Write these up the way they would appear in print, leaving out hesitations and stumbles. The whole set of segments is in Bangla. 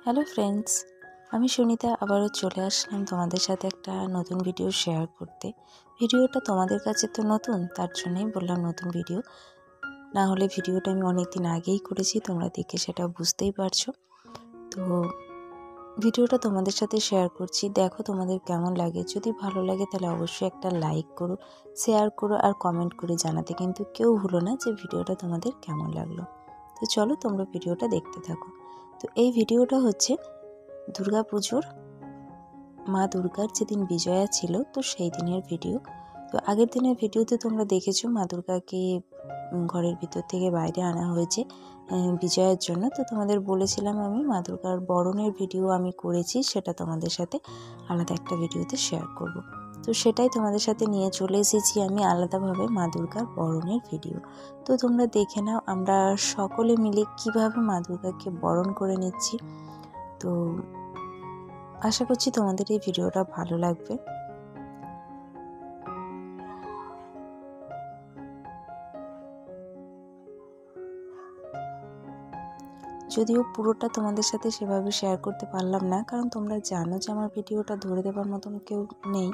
হ্যালো ফ্রেন্ডস, আমি সুনিতা আবারও চলে আসলাম তোমাদের সাথে একটা নতুন ভিডিও শেয়ার করতে। ভিডিওটা তোমাদের কাছে তো নতুন, তার জন্যই বললাম নতুন ভিডিও। না হলে ভিডিওটা আমি অনেক দিন আগেই করেছি, তোমরা দেখে সেটা বুঝতেই পারছো। তো ভিডিওটা তোমাদের সাথে শেয়ার করছি, দেখো তোমাদের কেমন লাগে। যদি ভালো লাগে তাহলে অবশ্যই একটা লাইক করো, শেয়ার করো আর কমেন্ট করে জানাতে কিন্তু কেউ ভুলো না যে ভিডিওটা তোমাদের কেমন লাগলো। তো চলো তোমরা ভিডিওটা দেখতে থাকো। তো এই ভিডিওটা হচ্ছে দুর্গাপুজোর মা দুর্গার যেদিন বিজয়া ছিল তো সেই দিনের ভিডিও। তো আগের দিনের ভিডিওতে তোমরা দেখেছো মা দুর্গাকে ঘরের ভিতর থেকে বাইরে আনা হয়েছে বিজয়ার জন্য। তো তোমাদের বলেছিলাম আমি মা দুর্গার বরণের ভিডিও আমি করেছি, সেটা তোমাদের সাথে আলাদা একটা ভিডিওতে শেয়ার করব। তো সেটাই তোমাদের সাথে নিয়ে চলে এসেছি আমি আলাদাভাবে মা দুর্গার বরণের ভিডিও। তো তোমরা দেখে নাও আমরা সকলে মিলে কিভাবে মা দুর্গাকে বরণ করে নিচ্ছি। তো আশা করছি তোমাদের এই ভিডিওটা ভালো লাগবে। যদিও পুরোটা তোমাদের সাথে সেভাবে শেয়ার করতে পারলাম না, কারণ তোমরা জানো যে আমার ভিডিওটা ধরে দেওয়ার মতন কেউ নেই।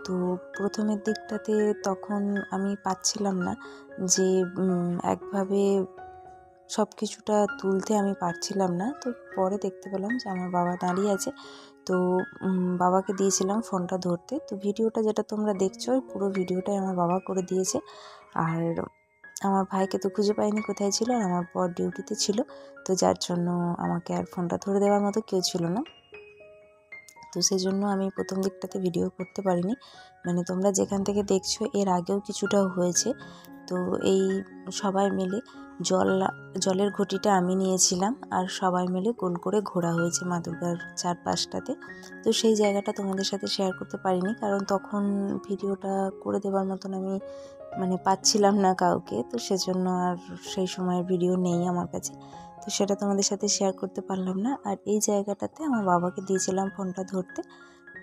তো প্রথমের দিকটাতে তখন আমি পাচ্ছিলাম না যে একভাবে সব কিছুটা তুলতে আমি পারছিলাম না। তো পরে দেখতে পেলাম যে আমার বাবা দাঁড়িয়ে আছে, তো বাবাকে দিয়েছিলাম ফোনটা ধরতে। তো ভিডিওটা যেটা তোমরা দেখছো পুরো ভিডিওটাই আমার বাবা করে দিয়েছে। আর আমার ভাইকে তো খুঁজে পাইনি কোথায় ছিল, আর আমার বর ডিউটিতে ছিল, তো যার জন্য আমাকে আর ফোনটা ধরে দেওয়ার মতো কেউ ছিল না। তো সেই জন্য আমি প্রথম দিকটাতে ভিডিও করতে পারিনি। মানে তোমরা যেখান থেকে দেখছো এর আগেও কিছুটা হয়েছে। তো এই সবাই মিলে জলের ঘটিটা আমি নিয়েছিলাম, আর সবাই মিলে গোল করে ঘোরা হয়েছে মা দুর্গার চারপাশটাতে। তো সেই জায়গাটা তোমাদের সাথে শেয়ার করতে পারিনি, কারণ তখন ভিডিওটা করে দেওয়ার মতন আমি পাচ্ছিলাম না কাউকে। তো সেজন্য আর সেই সময়ের ভিডিও নেই আমার কাছে, তো সেটা তোমাদের সাথে শেয়ার করতে পারলাম না। আর এই জায়গাটাতে আমার বাবাকে দিয়েছিলাম ফোনটা ধরতে,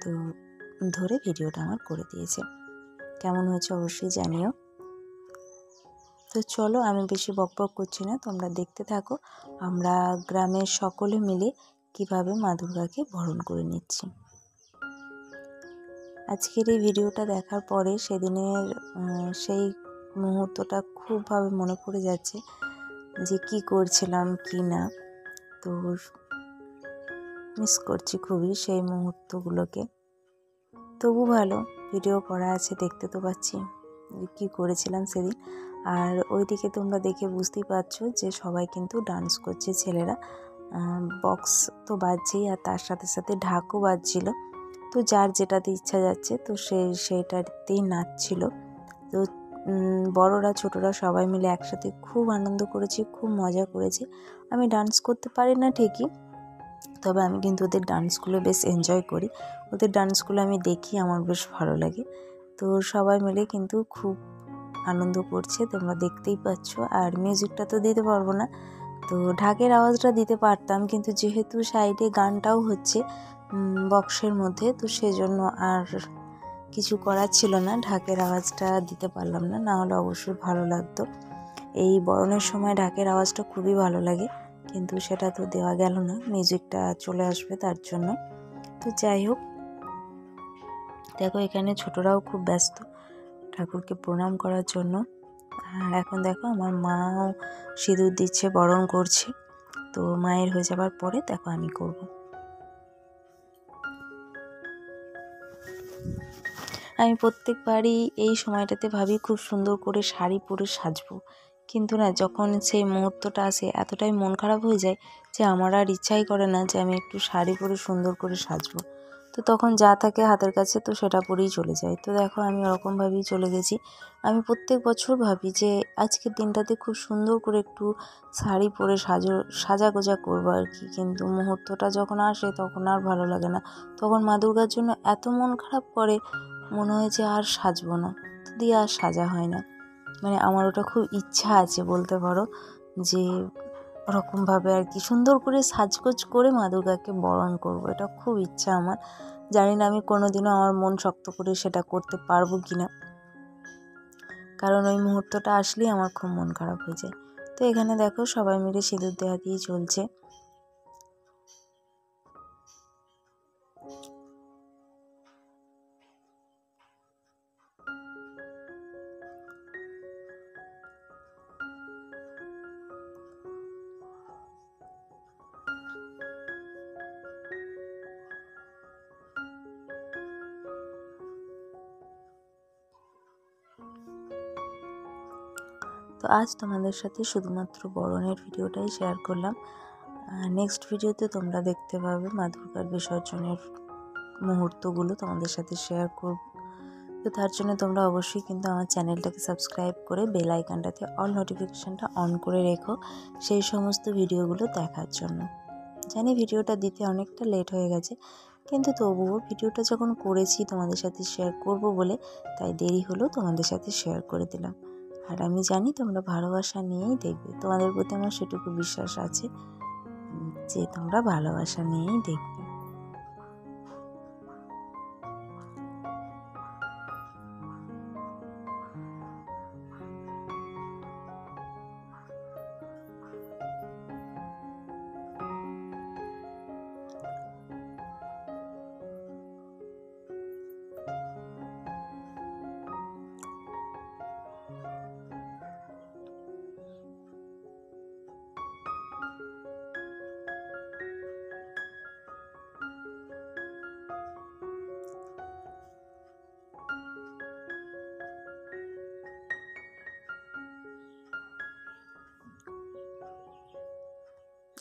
তো ধরে ভিডিওটা আমার করে দিয়েছে। কেমন হয়েছে অবশ্যই জানিও। তো চলো আমি বেশি বকবক করছি না, তোমরা দেখতে থাকো আমরা গ্রামের সকলে মিলে কিভাবে মা দুর্গাকে বরণ করে নিচ্ছি। আজকের এই ভিডিওটা দেখার পরে সেদিনের সেই মুহূর্তটা খুবভাবে মনে পড়ে যাচ্ছে যে কি করছিলাম কি না। তো মিস করছি খুবই সেই মুহূর্তগুলোকে। তবু ভালো ভিডিও করা আছে, দেখতে তো পাচ্ছি যে কী করেছিলাম সেদিন। আর ওইদিকে তোমরা দেখে বুঝতেই পারছো যে সবাই কিন্তু ডান্স করছে ছেলেরা। বক্স তো বাজছেই, আর তার সাথে সাথে ঢাকও বাজছিল। তো যার যেটাতে ইচ্ছা যাচ্ছে তো সেইটাতেই নাচছিল। তো বড়রা ছোটরা সবাই মিলে একসাথে খুব আনন্দ করেছি, খুব মজা করেছি। আমি ডান্স করতে পারি না ঠিকই, তবে আমি কিন্তু ওদের ডান্সগুলো বেশ এনজয় করি। ওদের ডান্সগুলো আমি দেখি, আমার বেশ ভালো লাগে। তো সবাই মিলে কিন্তু খুব আনন্দ করছে, তোমরা দেখতেই পাচ্ছ। আর মিউজিকটা তো দিতে পারবো না, তো ঢাকের আওয়াজটা দিতে পারতাম, কিন্তু যেহেতু সাইডে গানটাও হচ্ছে বক্সের মধ্যে, তো সেজন্য আর কিছু করার ছিল না, ঢাকের আওয়াজটা দিতে পারলাম না। না হলে অবশ্যই ভালো লাগতো। এই বরণের সময় ঢাকের আওয়াজটা খুবই ভালো লাগে, কিন্তু সেটা তো দেওয়া গেল না, মিউজিকটা চলে আসবে তার জন্য। তো যাই হোক, দেখো এখানে ছোটরাও খুব ব্যস্ত ঠাকুরকে প্রণাম করার জন্য। আর এখন দেখো আমার মাও সিঁদুর দিচ্ছে, বরণ করছে। তো মায়ের হয়ে যাবার পরে দেখো আমি করব। আমি প্রত্যেকবারই এই সময়টাতে ভাবি খুব সুন্দর করে শাড়ি পরে সাজবো, কিন্তু না, যখন সেই মুহূর্তটা আসে এতটাই মন খারাপ হয়ে যায় যে আমার আর ইচ্ছাই করে না যে আমি একটু শাড়ি পরে সুন্দর করে সাজবো। তো তখন যা থাকে হাতের কাছে তো সেটা পরেই চলে যায়। তো দেখো আমি ওরকমভাবেই চলে গেছি। আমি প্রত্যেক বছর ভাবি যে আজকের দিনটাতে খুব সুন্দর করে একটু শাড়ি পরে সাজাগোজা করবো আর কি, কিন্তু মুহূর্তটা যখন আসে তখন আর ভালো লাগে না। তখন মা দুর্গার জন্য এত মন খারাপ করে, মনে হয় যে আর সাজবো না, তো দিয়ে আর সাজা হয় না। মানে আমার ওটা খুব ইচ্ছা আছে বলতে পারো, যে ওরকমভাবে আর কি সুন্দর করে সাজগোজ করে মা দুর্গাকে বরণ করবো, এটা খুব ইচ্ছা আমার। জানি না আমি কোনোদিনও আমার মন শক্ত করে সেটা করতে পারবো কিনা, কারণ ওই মুহূর্তটা আসলেই আমার খুব মন খারাপ হয়ে যায়। তো এখানে দেখো সবাই মিলে সিঁদুর দেওয়া দিয়ে চলছে। তো আজ তোমাদের সাথে শুধুমাত্র বরণের ভিডিওটাই শেয়ার করলাম। নেক্সট ভিডিওতে তোমরা দেখতে পাবে মা দুর্গার বিসর্জনের মুহূর্তগুলো তোমাদের সাথে শেয়ার করব। তো তার জন্য তোমরা অবশ্যই কিন্তু আমার চ্যানেলটাকে সাবস্ক্রাইব করে বেল আইকনটাতে অল নোটিফিকেশানটা অন করে রেখো সেই সমস্ত ভিডিওগুলো দেখার জন্য। জানি ভিডিওটা দিতে অনেকটা লেট হয়ে গেছে, কিন্তু তবুও ভিডিওটা যখন করেছি তোমাদের সাথে শেয়ার করব বলে তাই দেরি হলেও তোমাদের সাথে শেয়ার করে দিলাম। আর আমি জানি তোমরা ভালোবাসা নিয়েই দেখবে, তোমাদের প্রতি আমার সেটুকু বিশ্বাস আছে যে তোমরা ভালোবাসা নিয়েই দেখবে।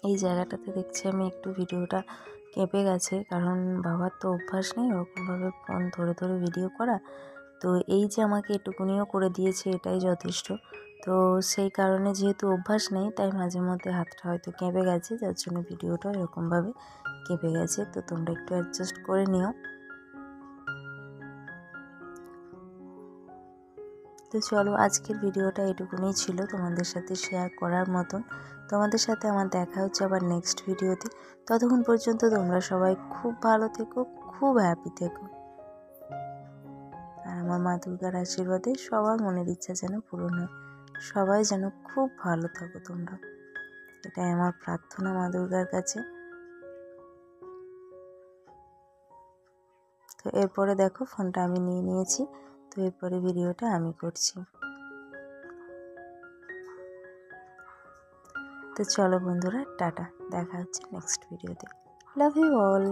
এই জায়গাটাতে দেখছি আমি একটু ভিডিওটা কেঁপে গেছে, কারণ বাবার তো অভ্যাস নেই ওরকমভাবে ফোন ধরে ধরে ভিডিও করা। তো এই যে আমাকে এটুকুনিও করে দিয়েছে এটাই যথেষ্ট। তো সেই কারণে যেহেতু অভ্যাস নেই তাই মাঝে মধ্যে হাতটা হয়তো কেঁপে গেছে, যার জন্য ভিডিওটা এরকমভাবে কেঁপে গেছে। তো তোমরা একটু অ্যাডজাস্ট করে নিও। তো চলো, আজকের ভিডিওটা এটুকুনি ছিল তোমাদের সাথে শেয়ার করার মতন। তোমাদের সাথে আমার দেখা হচ্ছে আবার নেক্সট ভিডিওতে। ততক্ষণ পর্যন্ত তোমরা সবাই খুব ভালো থেকো, খুব হ্যাপি থেকো। আর আমার মা দুর্গার আশীর্বাদে সবার মনের ইচ্ছা যেন পূরণ হয়, সবাই যেন খুব ভালো থাকো তোমরা, এটাই আমার প্রার্থনা মা দুর্গার কাছে। তো এরপরে দেখো ফোনটা আমি নিয়ে নিয়েছি, তো এরপরে ভিডিওটা আমি করছি। তো চলো বন্ধুরা, টাটা, দেখা হচ্ছে নেক্সট ভিডিওতে। Love you all.